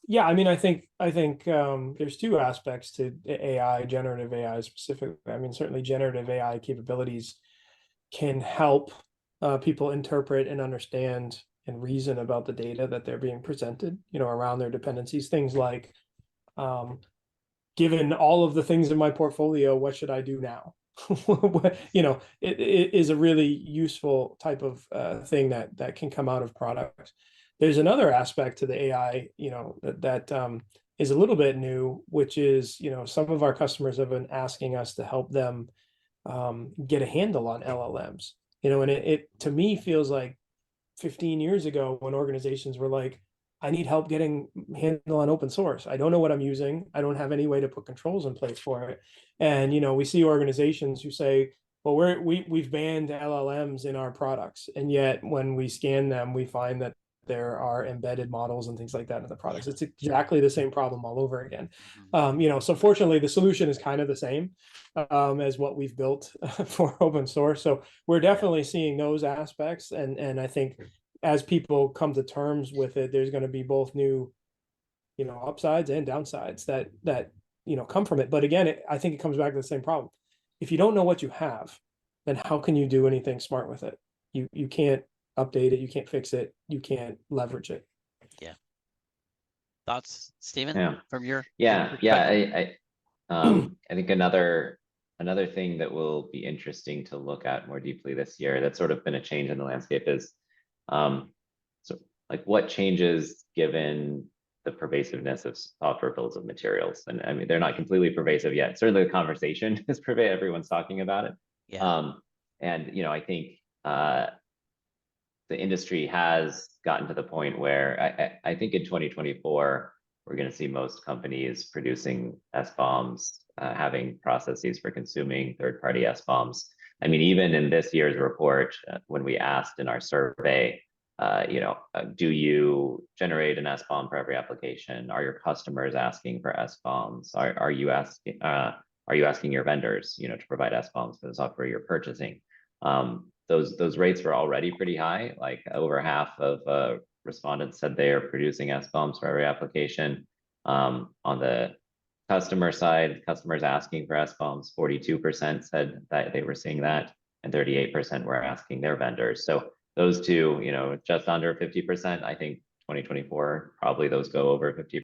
Yeah, I mean, I think there's two aspects to AI, generative AI specifically. I mean, certainly generative AI capabilities can help people interpret and understand and reason about the data that they're being presented, around their dependencies. Things like, um, given all of the things in my portfolio, what should I do now? It is a really useful type of thing that can come out of products. There's another aspect to the AI, that is a little bit new, which is, some of our customers have been asking us to help them get a handle on LLMs. And it to me feels like 15 years ago when organizations were like, I need help getting handle on open source. I don't know what I'm using. I don't have any way to put controls in place for it. And we see organizations who say, well, we've banned LLMs in our products. And yet when we scan them, we find that there are embedded models and things like that in the products. It's exactly the same problem all over again. Mhm. So fortunately the solution is kind of the same as what we've built for open source. So we're definitely seeing those aspects. And I think as people come to terms with it, there's going to be both new, upsides and downsides that come from it. But again, I think it comes back to the same problem. If you don't know what you have, then how can you do anything smart with it? You can't update it, you can't fix it, you can't leverage it. Yeah. Thoughts, Stephen, Yeah. from your Yeah. perspective? I think another thing that will be interesting to look at more deeply this year, that's sort of been a change in the landscape, is so like what changes given the pervasiveness of software bills of materials. And I mean, they're not completely pervasive yet. Certainly the conversation is pervasive, everyone's talking about it. Yeah. And I think the industry has gotten to the point where I think in 2024, we're going to see most companies producing SBOMs, having processes for consuming third-party SBOMs. I mean, even in this year's report, when we asked in our survey, do you generate an SBOM for every application? Are your customers asking for SBOMs? Are you asking your vendors, to provide SBOMs for the software you're purchasing? Those rates were already pretty high. Like over half of respondents said they are producing SBOMs for every application. On the customer side, customers asking for SBOMs, 42% said that they were seeing that, and 38% were asking their vendors. So those two, just under 50%. I think 2024, probably those go over 50%.